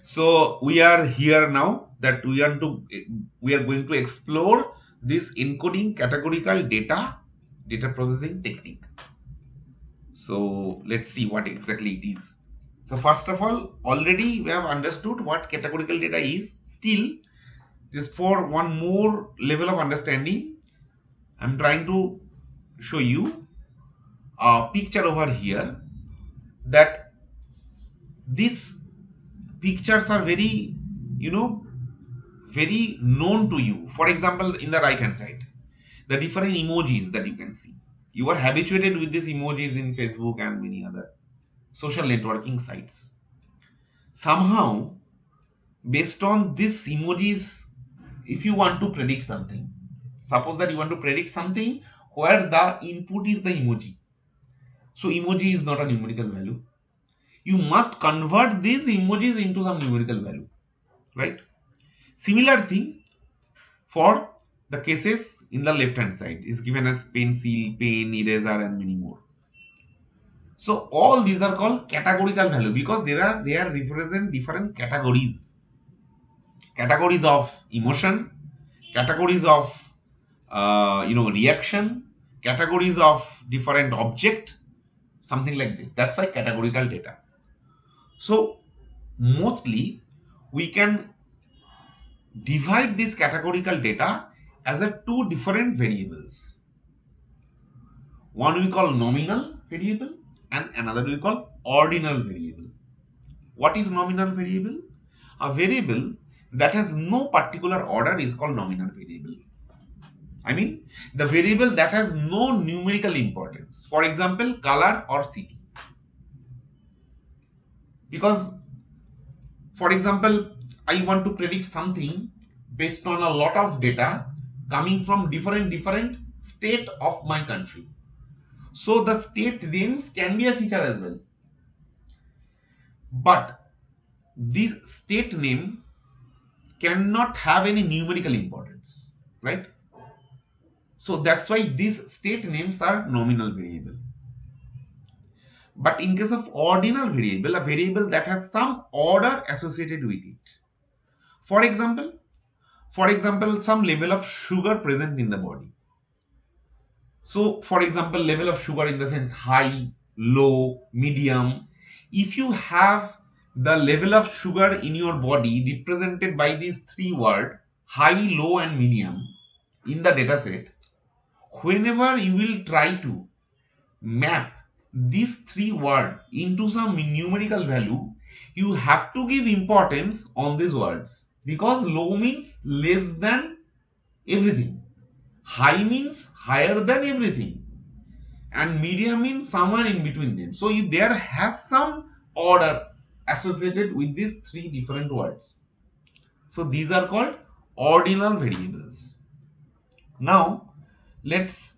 So we are here now that we are going to explore this encoding categorical data processing technique. So let's see what exactly it is. So first of all, already we have understood what categorical data is. Still, just for one more level of understanding, I'm trying to show you a picture over here, that these pictures are very, you know, very known to you. For example, in the right hand side, the different emojis that you can see. You are habituated with these emojis in Facebook and many other social networking sites. Somehow, based on these emojis, if you want to predict something, suppose that you want to predict something where the input is the emoji. So emoji is not a numerical value. You must convert these emojis into some numerical value, right? Similar thing for the cases in the left hand side is given as pencil, pen, eraser, and many more. So all these are called categorical value because they are represent different categories of emotion, categories of reaction, categories of different object, something like this. That's why categorical data. So mostly we can divide this categorical data as a two different variables. One we call nominal variable and another we call ordinal variable. What is nominal variable? A variable that has no particular order is called nominal variable. I mean, the variable that has no numerical importance. For example, color or city. Because, for example, I want to predict something based on a lot of data coming from different state of my country. So the state names can be a feature as well. But this state name cannot have any numerical importance, right? So that's why these state names are nominal variable. But in case of ordinal variable, a variable that has some order associated with it. For example, some level of sugar present in the body. So, for example, level of sugar in the sense high, low, medium. If you have the level of sugar in your body represented by these three words, high, low, and medium, in the data set, whenever you will try to map these three words into some numerical value, you have to give importance on these words because low means less than everything, high means higher than everything, and medium means somewhere in between them. So there has some order associated with these three different words. So these are called ordinal variables. Now let's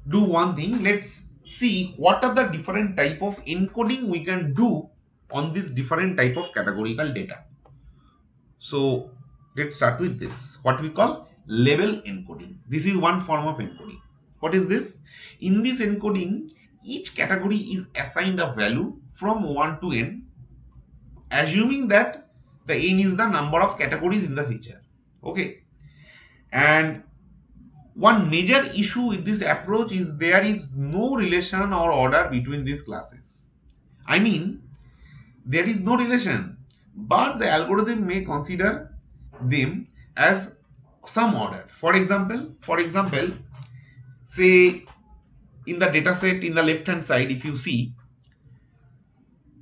do one thing. Let's see what are the different type of encoding we can do on this different type of categorical data. So let's start with this, what we call level encoding. This is one form of encoding. What is this? In this encoding, each category is assigned a value from 1 to n, assuming that the n is the number of categories in the feature. Okay. And one major issue with this approach is there is no relation or order between these classes. I mean, there is no relation, but the algorithm may consider them as some order. For example, say in the data set in the left hand side, if you see,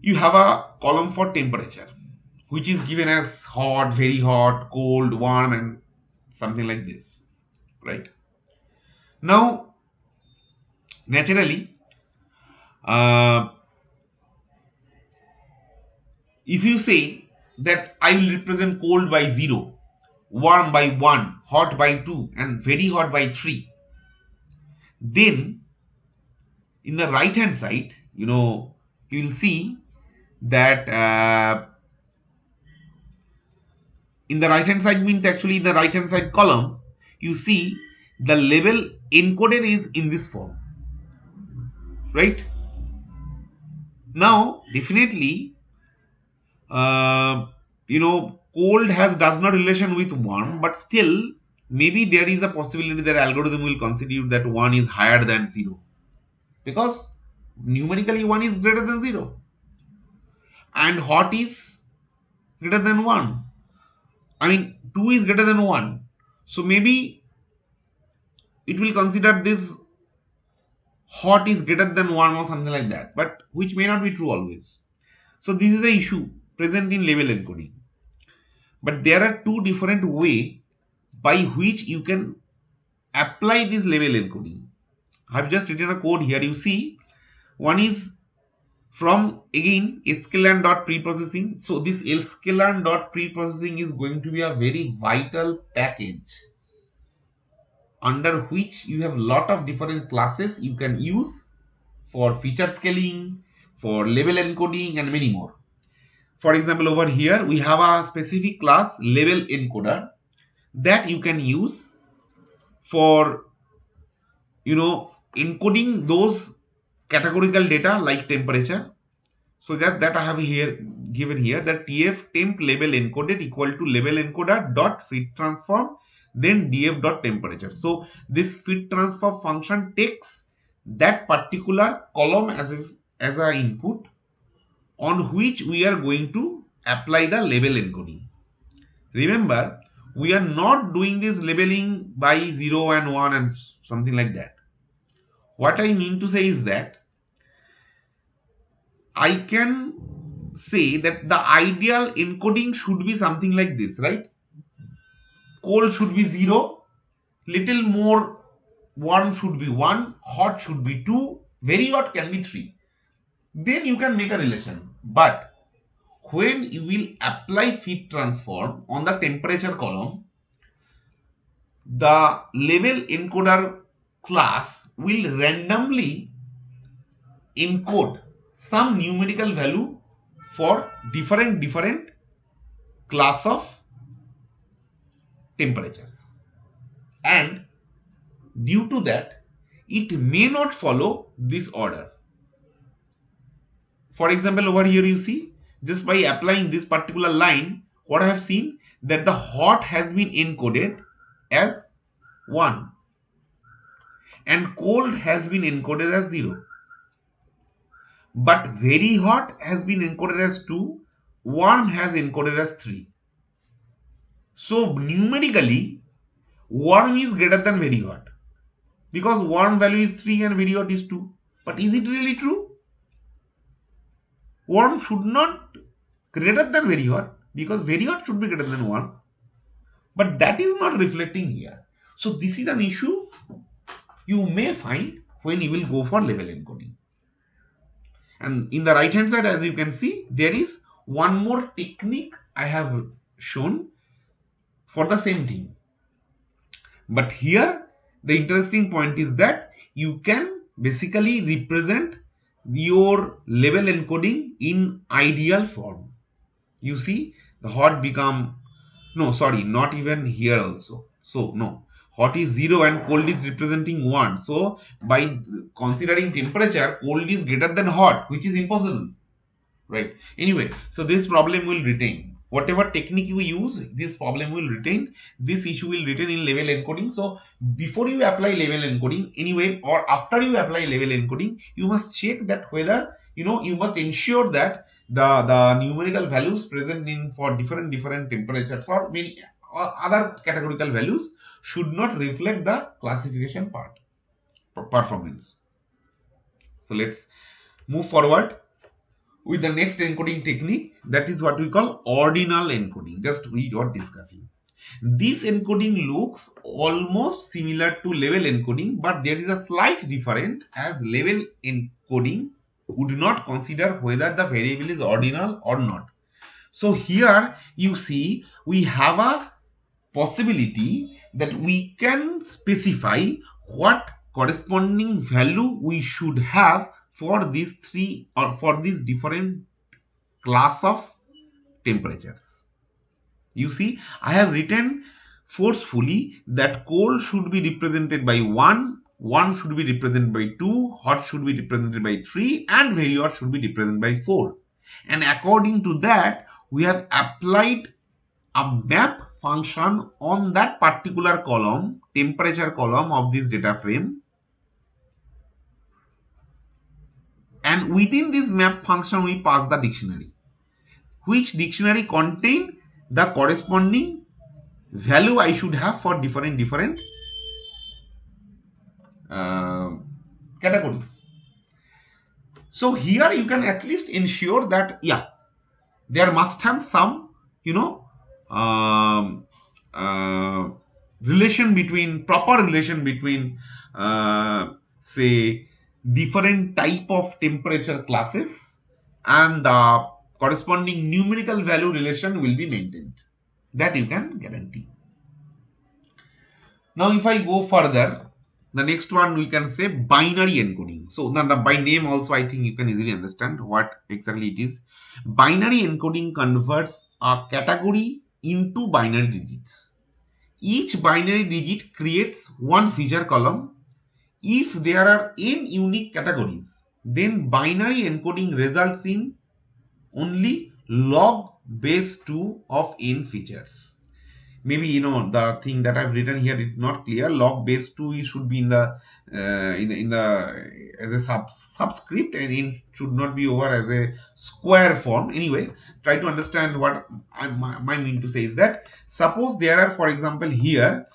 you have a column for temperature, which is given as hot, very hot, cold, warm, and something like this, right? Now, naturally, uh, if you say that I will represent cold by 0, warm by 1, hot by 2, and very hot by 3, then in the right hand side, you will see that in the right hand side means actually in the right hand side column, you see the level encoded is in this form, right? Now, definitely, Cold has does not relation with warm, but still maybe there is a possibility that algorithm will consider that one is higher than zero, because numerically one is greater than zero and hot is greater than one. I mean, two is greater than one. So maybe it will consider this hot is greater than one or something like that, but which may not be true always. So this is the issue present in label encoding. But there are two different ways by which you can apply this label encoding. I've just written a code here. You see, one is from again sklearn dot preprocessing. So this sklearn dot preprocessing is going to be a very vital package under which you have lot of different classes you can use for feature scaling, for label encoding, and many more. For example, over here we have a specific class label encoder that you can use for encoding those categorical data like temperature. So that I have here given here, that tf temp label encoded equal to label encoder dot fit transform then df dot temperature. So this fit transform function takes that particular column as a input on which we are going to apply the label encoding. Remember, we are not doing this labeling by 0 and 1 and something like that. What I mean to say is that I can say that the ideal encoding should be something like this, right? Cold should be 0, little more warm should be 1, hot should be 2, very hot can be 3. Then you can make a relation. But when you will apply fit transform on the temperature column, the label encoder class will randomly encode some numerical value for different class of temperatures, and due to that it may not follow this order. For example, over here you see, just by applying this particular line, what I have seen, that the hot has been encoded as 1 and cold has been encoded as 0, but very hot has been encoded as 2, warm has encoded as 3. So numerically warm is greater than very hot, because warm value is 3 and very hot is 2. But is it really true? Warm should not greater than very hot, because very hot should be greater than 1. But that is not reflecting here. So this is an issue you may find when you will go for label encoding. And in the right hand side, as you can see, there is one more technique I have shown for the same thing. But here the interesting point is that you can basically represent your label encoding in ideal form. You see, the hot become, no, sorry, not even here also. So no, hot is 0 and cold is representing 1. So by considering temperature, cold is greater than hot, which is impossible, right? Anyway, so this problem will retain. Whatever technique you use, this problem will retain. This issue will retain in label encoding. So before you apply label encoding, anyway, or after you apply label encoding, you must check that whether, you must ensure that the numerical values present in for different temperatures or many other categorical values should not reflect the classification part performance. So let's move forward with the next encoding technique, that is what we call ordinal encoding. Just we are discussing. This encoding looks almost similar to label encoding, but there is a slight difference, as label encoding would not consider whether the variable is ordinal or not. So here you see we have a possibility that we can specify what corresponding value we should have for these three or for these different class of temperatures. You see, I have written forcefully that cold should be represented by 1, warm should be represented by 2, hot should be represented by 3, and very hot should be represented by 4. And according to that, we have applied a map function on that particular column, temperature column of this data frame, and within this map function we pass the dictionary, which dictionary contain the corresponding value I should have for different uh, categories. So here you can at least ensure that there must have some um, uh, proper relation between say different type of temperature classes, and the corresponding numerical value relation will be maintained. That you can guarantee. Now, if I go further, the next one we can say binary encoding. So, by name also, I think you can easily understand what exactly it is. Binary encoding converts a category into binary digits. Each binary digit creates one feature column. If there are n unique categories, then binary encoding results in only log base 2 of n features. Maybe the thing that I've written here is not clear. Log base 2 should be in the as a subscript, and it should not be over as a square form. Anyway, try to understand what my mean to say is that suppose there are, for example, here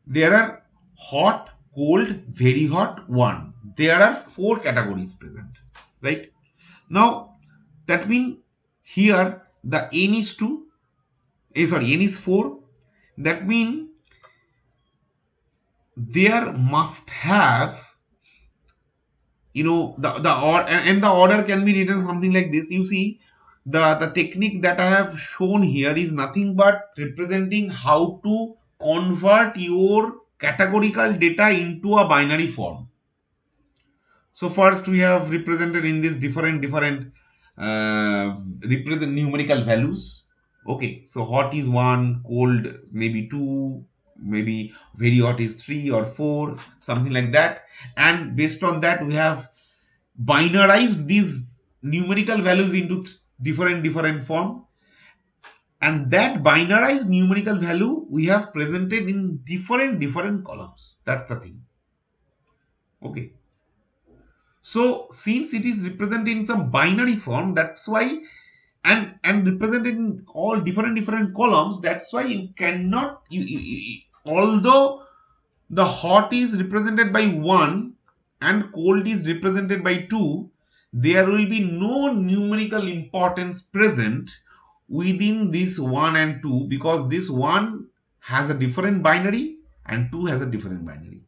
there are hot, cold, very hot, one. There are 4 categories present, right? Now that means here the n is 2, n is 4. That means there must have the order, and the order can be written something like this. You see, the technique that I have shown here is nothing but representing how to convert your categorical data into a binary form. So first we have represented in this different represent numerical values. Okay, so hot is 1, cold maybe 2, maybe very hot is 3 or 4, something like that. And based on that, we have binarized these numerical values into different form. And that binarized numerical value we have presented in different columns. That's the thing. Okay. So since it is represented in some binary form, that's why, and represented in all different columns, that's why you cannot although the hot is represented by 1 and cold is represented by 2, there will be no numerical importance present within this 1 and 2, because this 1 has a different binary and 2 has a different binary.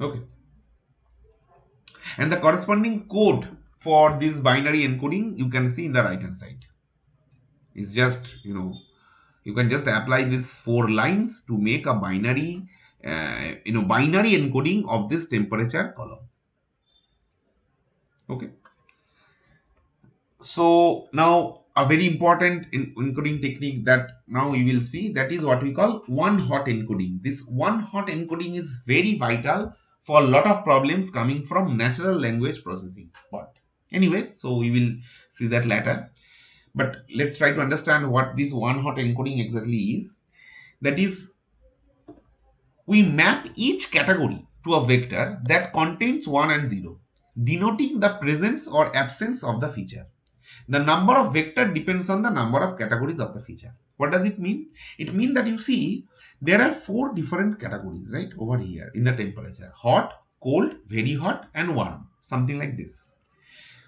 Okay. And the corresponding code for this binary encoding you can see in the right hand side. It's just you can just apply these 4 lines to make a binary binary encoding of this temperature column. Okay. So now a very important encoding technique that now you will see, that is what we call one hot encoding. This one hot encoding is very vital for a lot of problems coming from natural language processing. But anyway, so we will see that later. But let's try to understand what this one hot encoding exactly is. That is, we map each category to a vector that contains 1 and 0, denoting the presence or absence of the feature. The number of vector depends on the number of categories of the feature. What does it mean? It means that you see there are 4 different categories right over here in the temperature: hot, cold, very hot, and warm, something like this.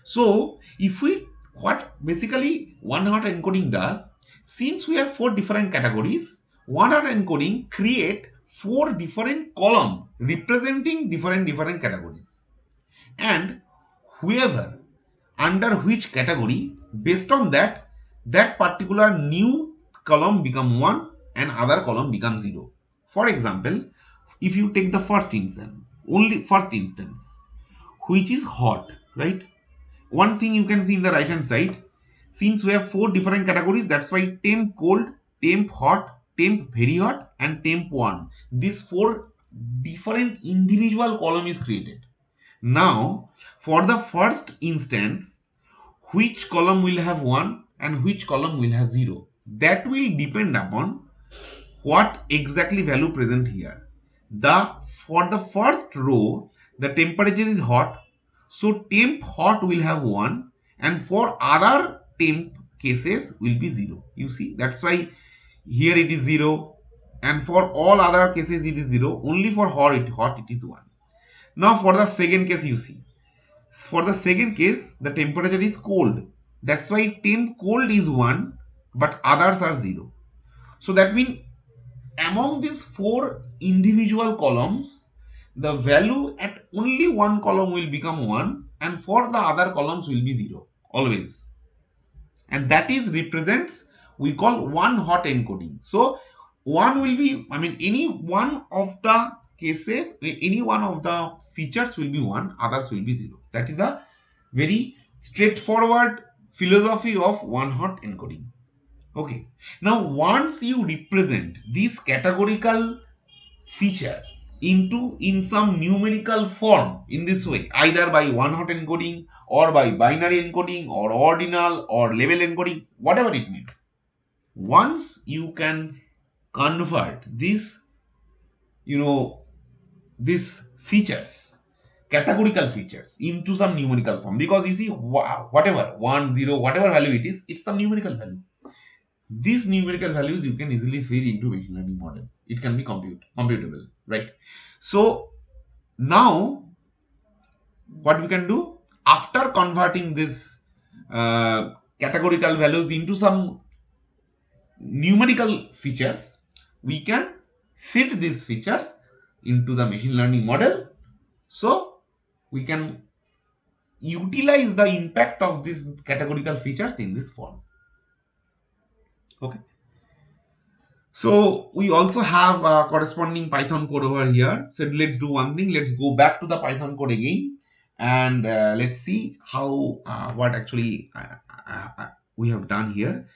So if we, what basically one hot encoding does, since we have 4 different categories, one hot encoding create 4 different column representing different categories, and whoever under which category, based on that particular new column become 1 and other column become 0. For example, if you take the first instance, which is hot, right? One thing you can see in the right hand side, since we have 4 different categories, that's why temp cold, temp hot, temp very hot, and temp 1. These 4 different individual column is created. Now, for the first instance, which column will have 1 and which column will have 0. That will depend upon what exactly value present here. For the first row, the temperature is hot, so temp hot will have 1, and for other temp cases will be 0. You see, that's why here it is 0, and for all other cases it is 0. Only for hot it is 1. Now for the second case, you see, for the second case the temperature is cold. That's why temp cold is 1, but others are 0. So that means among these four individual columns, the value at only one column will become 1, and for the other columns will be 0 always. And that is represents, we call one hot encoding. So one will be, any one of the cases, any one of the features will be 1, others will be 0. That is a very straightforward philosophy of one hot encoding. Okay. Now once you represent this categorical feature in some numerical form in this way, either by one hot encoding or by binary encoding or ordinal or level encoding, whatever it may be. Once you can convert this, these features, categorical features, into some numerical form, because you see, whatever 1 0 whatever value it is, it's some numerical value. These numerical values you can easily feed into machine learning model. It can be computable, right? So now what we can do, after converting this categorical values into some numerical features, we can fit these features into the machine learning model, so we can utilize the impact of these categorical features in this form. Okay. So we also have a corresponding Python code over here. So let's do one thing. Let's go back to the Python code again, and let's see how what actually we have done here.